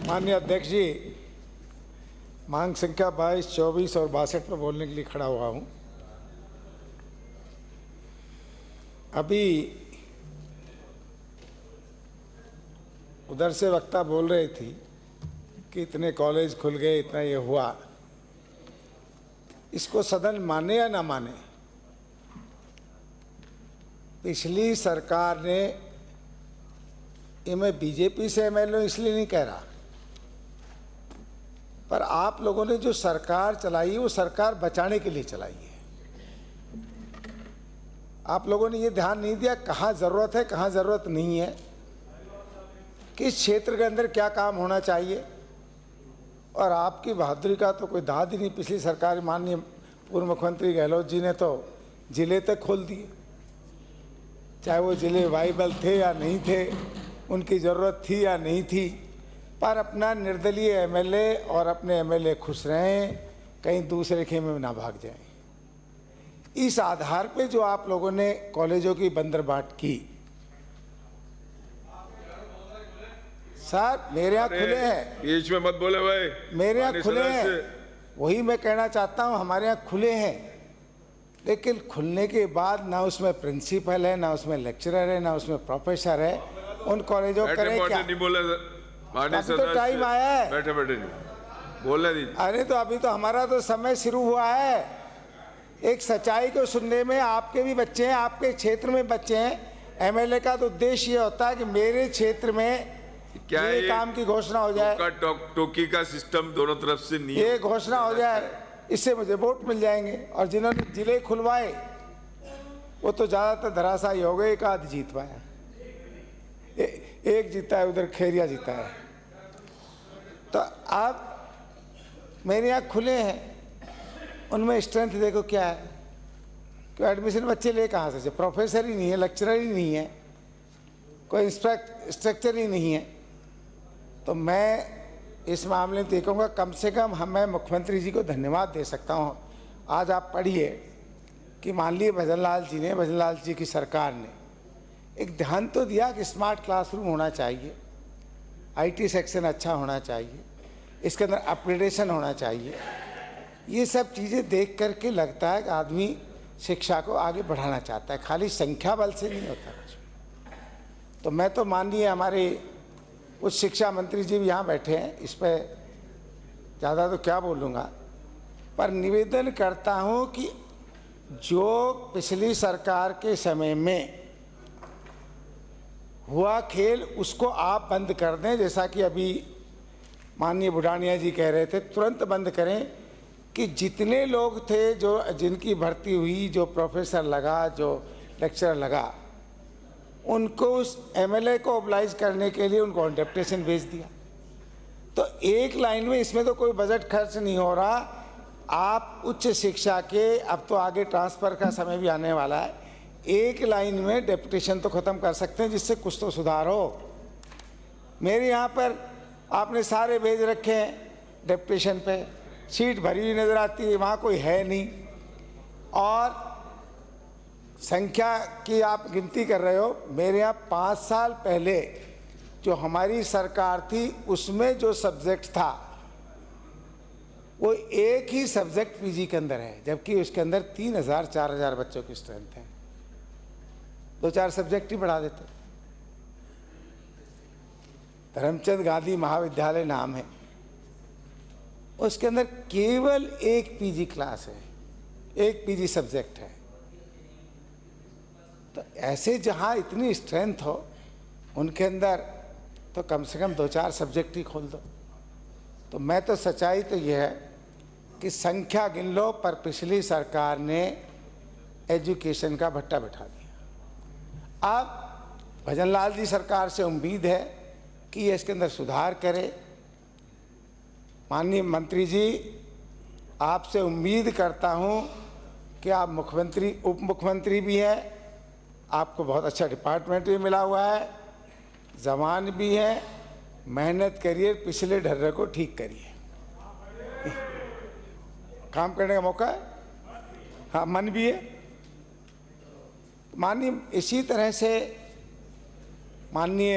माननीय अध्यक्ष जी, मांग संख्या 22, 24 और 62 पर बोलने के लिए खड़ा हुआ हूँ। अभी उधर से वक्ता बोल रही थी कि इतने कॉलेज खुल गए, इतना ये हुआ। इसको सदन माने या ना माने, पिछली सरकार ने, ये मैं बीजेपी से एमएलए इसलिए नहीं कह रहा, पर आप लोगों ने जो सरकार चलाई वो सरकार बचाने के लिए चलाई है। आप लोगों ने ये ध्यान नहीं दिया कहाँ ज़रूरत है, कहाँ ज़रूरत नहीं है, किस क्षेत्र के अंदर क्या काम होना चाहिए। और आपकी बहादुरी का तो कोई दाद ही नहीं। पिछली सरकार माननीय पूर्व मुख्यमंत्री गहलोत जी ने तो जिले तक खोल दिए, चाहे वो जिले वाइबल थे या नहीं थे, उनकी ज़रूरत थी या नहीं थी, पर अपना निर्दलीय एमएलए और अपने एमएलए खुश रहें, कहीं दूसरे खेमे में ना भाग जाएं। इस आधार पे जो आप लोगों ने कॉलेजों की बंदरबाट की, सर मेरे यहाँ खुले हैं, बीच में मत बोले भाई, मेरे यहाँ खुले हैं, वही मैं कहना चाहता हूँ, हमारे यहाँ खुले हैं। लेकिन खुलने के बाद ना उसमें प्रिंसिपल है, ना उसमें लेक्चरर है, ना उसमें प्रोफेसर है। उन कॉलेजों करें क्या? नहीं बोले, अभी तो टाइम आया है, बैठे बैठे नहीं बोलने दीजिए। अरे तो अभी तो हमारा तो समय शुरू हुआ है। एक सच्चाई को सुनने में आपके भी बच्चे हैं, आपके क्षेत्र में बच्चे हैं। एमएलए का तो उद्देश्य ये होता है कि मेरे क्षेत्र में क्या ये काम की घोषणा हो जाए, टोकी का सिस्टम दोनों तरफ से नहीं, ये घोषणा हो जाए, इससे मुझे वोट मिल जाएंगे। और जिन्होंने जिले खुलवाए वो तो ज़्यादातर धराशायी हो गए, एक आध जीत पाया, एक जीता है, उधर खैरिया जीता है। तो आप मेरे यहाँ खुले हैं, उनमें स्ट्रेंथ देखो क्या है। क्यों एडमिशन बच्चे ले कहाँ से? प्रोफेसर ही नहीं है, लेक्चरर ही नहीं है, कोई स्ट्रक्चर ही नहीं है। तो मैं इस मामले में देखूँगा, कम से कम मैं मुख्यमंत्री जी को धन्यवाद दे सकता हूँ। आज आप पढ़िए कि मान लीजिए भजनलाल जी की सरकार ने एक ध्यान तो दिया कि स्मार्ट क्लासरूम होना चाहिए, आईटी सेक्शन अच्छा होना चाहिए, इसके अंदर अपग्रेडेशन होना चाहिए। ये सब चीज़ें देख करके लगता है कि आदमी शिक्षा को आगे बढ़ाना चाहता है, खाली संख्या बल से नहीं होता कुछ। तो मैं तो माननीय हमारे कुछ शिक्षा मंत्री जी भी यहाँ बैठे हैं, इस पर ज़्यादा तो क्या बोलूँगा, पर निवेदन करता हूँ कि जो पिछली सरकार के समय में हुआ खेल उसको आप बंद कर दें। जैसा कि अभी माननीय बुढ़ानिया जी कह रहे थे, तुरंत बंद करें कि जितने लोग थे जो जिनकी भर्ती हुई, जो प्रोफेसर लगा, जो लेक्चरर लगा, उनको उस एमएलए को ओबलाइज करने के लिए उनको डेप्यूटेशन भेज दिया। तो एक लाइन में, इसमें तो कोई बजट खर्च नहीं हो रहा। आप उच्च शिक्षा के, अब तो आगे ट्रांसफ़र का समय भी आने वाला है, एक लाइन में डेप्यूटेशन तो ख़त्म कर सकते हैं, जिससे कुछ तो सुधार हो। मेरे यहाँ पर आपने सारे भेज रखे हैं डेप्यूटेशन पे, सीट भरी हुई नज़र आती है, वहाँ कोई है नहीं। और संख्या की आप गिनती कर रहे हो, मेरे यहाँ 5 साल पहले जो हमारी सरकार थी उसमें जो सब्जेक्ट था वो एक ही सब्जेक्ट पीजी के अंदर है, जबकि उसके अंदर 3000 4000 बच्चों की स्ट्रेंथ है। 2-4 सब्जेक्ट ही बढ़ा देते। धर्मचंद गांधी महाविद्यालय नाम है, उसके अंदर केवल एक पीजी क्लास है, एक पीजी सब्जेक्ट है। तो ऐसे जहाँ इतनी स्ट्रेंथ हो उनके अंदर तो कम से कम 2-4 सब्जेक्ट ही खोल दो। तो मैं तो सच्चाई तो ये है कि संख्या गिन लो, पर पिछली सरकार ने एजुकेशन का भट्टा बैठा दिया। अब भजनलाल जी सरकार से उम्मीद है कि ये इसके अंदर सुधार करे। माननीय मंत्री जी, आपसे उम्मीद करता हूँ कि आप मुख्यमंत्री, उप मुख्यमंत्री भी हैं, आपको बहुत अच्छा डिपार्टमेंट भी मिला हुआ है, जवान भी है, मेहनत करिए, पिछले ढर्रे को ठीक करिए। काम करने का मौका है, हाँ मन भी है। माननीय इसी तरह से माननीय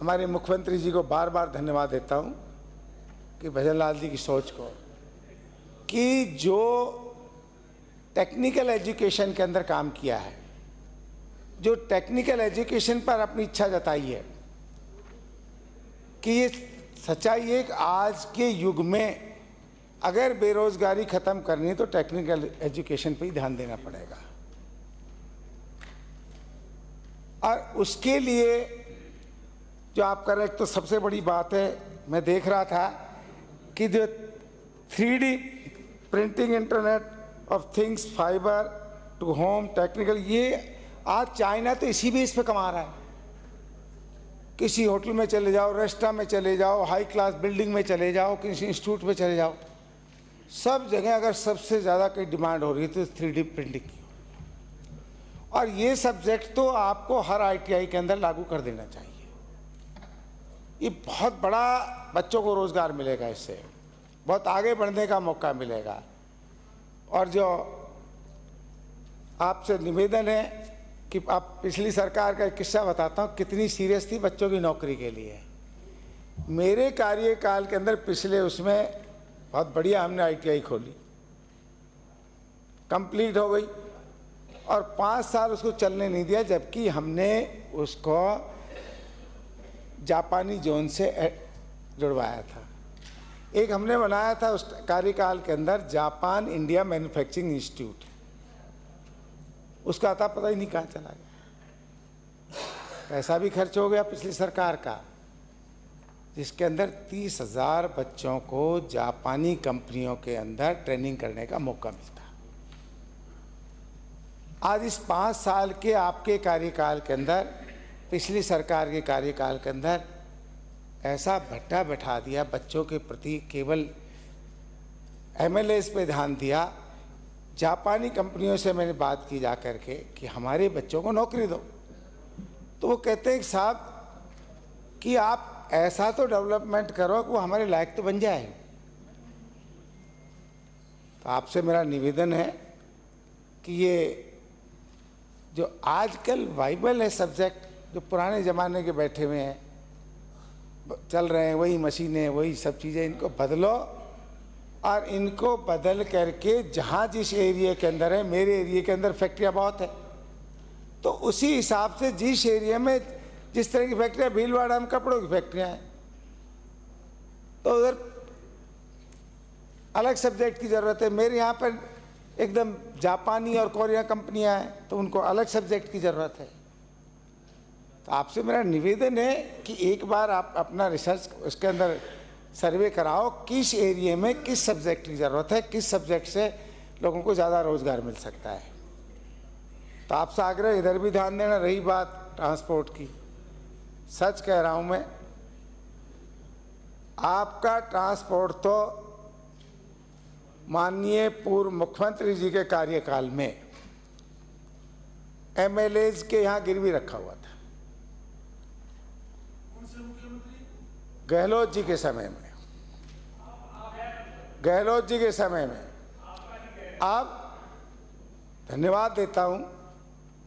हमारे मुख्यमंत्री जी को बार बार धन्यवाद देता हूँ कि भजनलाल जी की सोच को, कि जो टेक्निकल एजुकेशन के अंदर काम किया है, जो टेक्निकल एजुकेशन पर अपनी इच्छा जताई है, कि ये सच्चाई है कि आज के युग में अगर बेरोजगारी खत्म करनी है तो टेक्निकल एजुकेशन पे ही ध्यान देना पड़ेगा। और उसके लिए जो आप कर रहे हैं, तो सबसे बड़ी बात है, मैं देख रहा था कि जो 3D printing, internet of things, fiber to home, technical, ये आज चाइना तो इसी बेस पे कमा रहा है। किसी होटल में चले जाओ, रेस्टोरेंट में चले जाओ, हाई क्लास बिल्डिंग में चले जाओ, किसी इंस्टीट्यूट में चले जाओ, सब जगह अगर सबसे ज़्यादा कोई डिमांड हो रही है तो 3D प्रिंटिंग की। और ये सब्जेक्ट तो आपको हर ITI के अंदर लागू कर देना चाहिए। ये बहुत बड़ा बच्चों को रोज़गार मिलेगा, इससे बहुत आगे बढ़ने का मौका मिलेगा। और जो आपसे निवेदन है कि आप, पिछली सरकार का एक किस्सा बताता हूँ, कितनी सीरियस थी बच्चों की नौकरी के लिए। मेरे कार्यकाल के अंदर पिछले उसमें बहुत बढ़िया हमने ITI खोली, कंप्लीट हो गई, और 5 साल उसको चलने नहीं दिया, जबकि हमने उसको जापानी जोन से जुड़वाया था। एक हमने बनाया था उस कार्यकाल के अंदर जापान इंडिया मैन्युफैक्चरिंग इंस्टीट्यूट, उसका आता पता ही नहीं कहाँ चला गया। पैसा भी खर्च हो गया पिछली सरकार का, जिसके अंदर 30,000 बच्चों को जापानी कंपनियों के अंदर ट्रेनिंग करने का मौका मिलता। आज इस 5 साल के आपके कार्यकाल के अंदर, पिछली सरकार के कार्यकाल के अंदर ऐसा भट्टा बैठा दिया बच्चों के प्रति, केवल MLAs पे ध्यान दिया। जापानी कंपनियों से मैंने बात की जा कर के कि हमारे बच्चों को नौकरी दो, तो वो कहते हैं साहब कि आप ऐसा तो डेवलपमेंट करो कि वो हमारे लायक तो बन जाए। तो आपसे मेरा निवेदन है कि ये जो आजकल वाइबल है सब्जेक्ट, जो पुराने ज़माने के बैठे हुए हैं, चल रहे हैं, वही मशीनें, वही सब चीज़ें, इनको बदलो। और इनको बदल करके जहाँ जिस एरिया के अंदर है, मेरे एरिया के अंदर फैक्ट्रियाँ बहुत है, तो उसी हिसाब से जिस एरिया में जिस तरह की फैक्ट्रियाँ, भीलवाड़ा में कपड़ों की फैक्ट्रियाँ हैं, तो उधर अलग सब्जेक्ट की ज़रूरत है। मेरे यहाँ पर एकदम जापानी और कोरिया कंपनियाँ हैं, तो उनको अलग सब्जेक्ट की ज़रूरत है। तो आपसे मेरा निवेदन है कि एक बार आप अपना रिसर्च उसके अंदर सर्वे कराओ, किस एरिया में किस सब्जेक्ट की ज़रूरत है, किस सब्जेक्ट से लोगों को ज़्यादा रोज़गार मिल सकता है। तो आपसे आग्रह, इधर भी ध्यान देना। रही बात ट्रांसपोर्ट की, सच कह रहा हूँ मैं, आपका ट्रांसपोर्ट तो माननीय पूर्व मुख्यमंत्री जी के कार्यकाल में MLAs के यहाँ गिरवी रखा हुआ था, गहलोत जी के समय में, गहलोत जी के समय में। अब धन्यवाद देता हूँ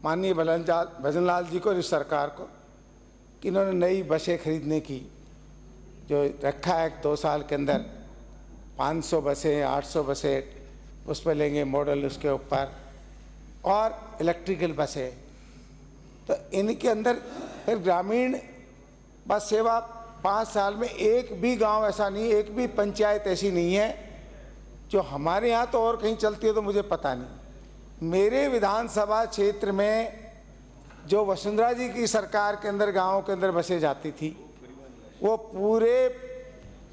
माननीय भजनलाल जी को और इस सरकार को कि इन्होंने नई बसें खरीदने की जो रखा है 2 साल के अंदर, 500 बसें, 800 बसें उस पर लेंगे मॉडल उसके ऊपर, और इलेक्ट्रिकल बसें। तो इनके अंदर फिर ग्रामीण बस सेवा 5 साल में एक भी गांव ऐसा नहीं, एक भी पंचायत ऐसी नहीं है जो, हमारे यहाँ तो और कहीं चलती है तो मुझे पता नहीं। मेरे विधानसभा क्षेत्र में जो वसुंधरा जी की सरकार के अंदर गाँव के अंदर बसें जाती थी, वो पूरे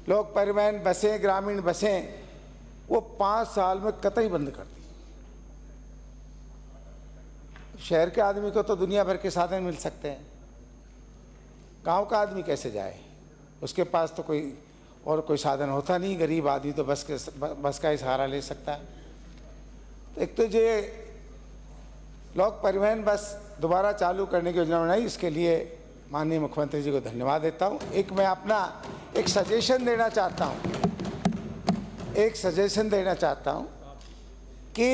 लोक परिवहन बसें, ग्रामीण बसें, वो 5 साल में कतई बंद कर दी। शहर के आदमी को तो दुनिया भर के साधन मिल सकते हैं, गांव का आदमी कैसे जाए? उसके पास तो कोई और कोई साधन होता नहीं। गरीब आदमी तो बस का ही सहारा ले सकता है। एक तो ये लोक परिवहन बस दोबारा चालू करने की योजना बनाई, इसके लिए माननीय मुख्यमंत्री जी को धन्यवाद देता हूँ। एक मैं अपना एक सजेशन देना चाहता हूँ, एक सजेशन देना चाहता हूँ कि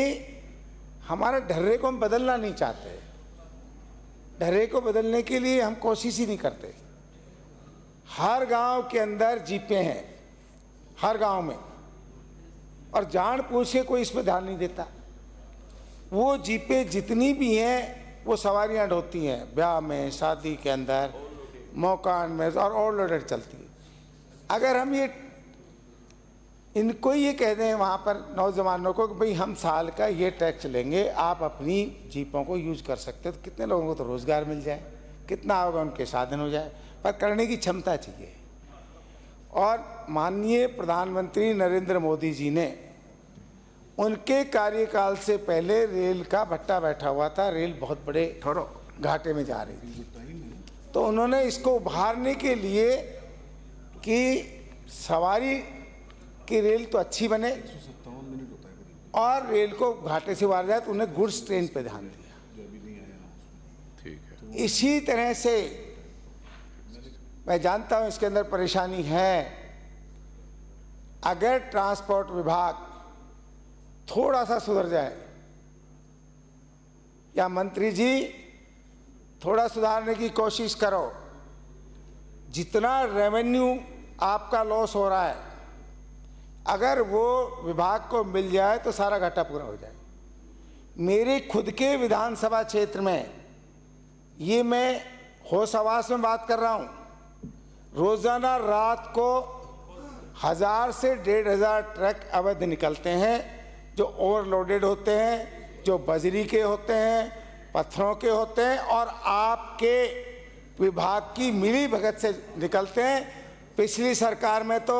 हमारे ढर्रे को हम बदलना नहीं चाहते। ढर्रे को बदलने के लिए हम कोशिश ही नहीं करते। हर गांव के अंदर जीपें हैं, हर गांव में, और जान पूछ के कोई इस पर ध्यान नहीं देता। वो जीपें जितनी भी हैं वो सवारियां ढोती हैं, ब्याह में, शादी के अंदर, मकान में, और ओवरलोडेड चलती है। अगर हम ये इनको ये कह दें वहाँ पर नौजवानों को कि भाई हम साल का ये टैक्स लेंगे, आप अपनी जीपों को यूज कर सकते हो, तो कितने लोगों को तो रोज़गार मिल जाए, कितना होगा, उनके साधन हो जाए, पर करने की क्षमता चाहिए। और माननीय प्रधानमंत्री नरेंद्र मोदी जी ने, उनके कार्यकाल से पहले रेल का भट्टा बैठा हुआ था, रेल बहुत बड़े घाटे में जा रही थी, तो उन्होंने इसको उभारने के लिए कि सवारी की रेल तो अच्छी बने और रेल को घाटे से उबारा जाए, तो उन्हें गुड्स ट्रेन पे ध्यान दिया। ठीक है। इसी तरह से मैं जानता हूं इसके अंदर परेशानी है, अगर ट्रांसपोर्ट विभाग थोड़ा सा सुधर जाए, या मंत्री जी थोड़ा सुधारने की कोशिश करो, जितना रेवेन्यू आपका लॉस हो रहा है, अगर वो विभाग को मिल जाए तो सारा घाटा पूरा हो जाए। मेरे खुद के विधानसभा क्षेत्र में, ये मैं होश हवास में बात कर रहा हूँ, रोजाना रात को 1000 से 1500 ट्रक अवैध निकलते हैं, जो ओवरलोडेड होते हैं, जो बजरी के होते हैं, पत्थरों के होते हैं, और आपके विभाग की मिली भगत से निकलते हैं। पिछली सरकार में तो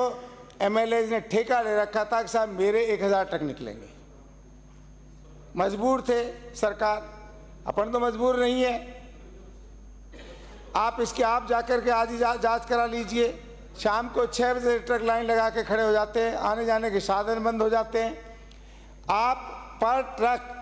एमएलए ने ठेका ले रखा था कि साहब मेरे 1000 ट्रक निकलेंगे। मजबूर थे सरकार, अपन तो मजबूर नहीं है। आप इसके आप जाकर के आज ही जांच करा लीजिए, शाम को 6 बजे ट्रक लाइन लगा के खड़े हो जाते हैं, आने जाने के साधन बंद हो जाते हैं। आप पर ट्रक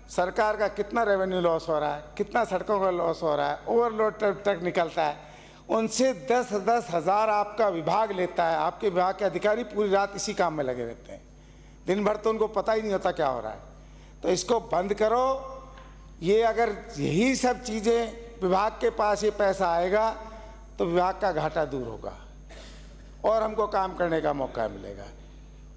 सरकार का कितना रेवेन्यू लॉस हो रहा है, कितना सड़कों का लॉस हो रहा है, ओवरलोड ट्रक निकलता है, उनसे 10-10 हज़ार आपका विभाग लेता है। आपके विभाग के अधिकारी पूरी रात इसी काम में लगे रहते हैं, दिन भर तो उनको पता ही नहीं होता क्या हो रहा है। तो इसको बंद करो। ये अगर यही सब चीज़ें, विभाग के पास ये पैसा आएगा तो विभाग का घाटा दूर होगा और हमको काम करने का मौका मिलेगा।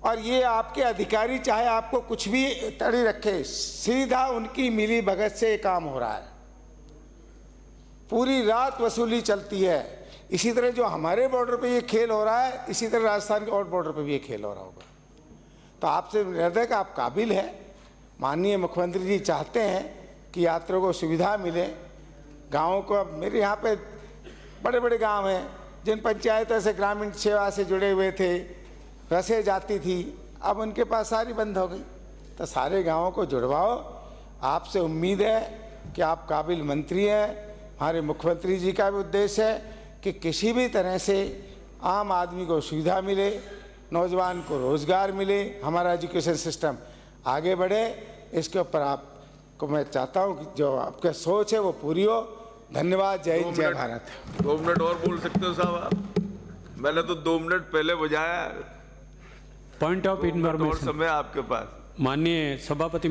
और ये आपके अधिकारी चाहे आपको कुछ भी तड़ी रखे, सीधा उनकी मिली भगत से ये काम हो रहा है, पूरी रात वसूली चलती है। इसी तरह जो हमारे बॉर्डर पे ये खेल हो रहा है, इसी तरह राजस्थान के और बॉर्डर पे भी ये खेल हो रहा होगा। तो आपसे निवेदन का आप काबिल है, माननीय मुख्यमंत्री जी चाहते हैं कि यात्रियों को सुविधा मिले। गाँवों को, अब मेरे यहाँ पे बड़े बड़े गांव हैं जिन पंचायतों से ग्रामीण सेवा से जुड़े हुए थे, बसें जाती थी, अब उनके पास सारी बंद हो गई। तो सारे गाँवों को जुड़वाओ। आपसे उम्मीद है कि आप काबिल मंत्री हैं। हमारे मुख्यमंत्री जी का भी उद्देश्य है कि किसी भी तरह से आम आदमी को सुविधा मिले, नौजवान को रोज़गार मिले, हमारा एजुकेशन सिस्टम आगे बढ़े। इसके ऊपर आपको मैं चाहता हूँ कि जो आपका सोच है वो पूरी हो। धन्यवाद। जय हिंद, जय भारत। 2 मिनट और बोल सकते हो साहब आप? मैंने तो 2 मिनट पहले बजाया। पॉइंट ऑफ और इन्फॉर्मेशन, समय आपके पास। माननीय सभापति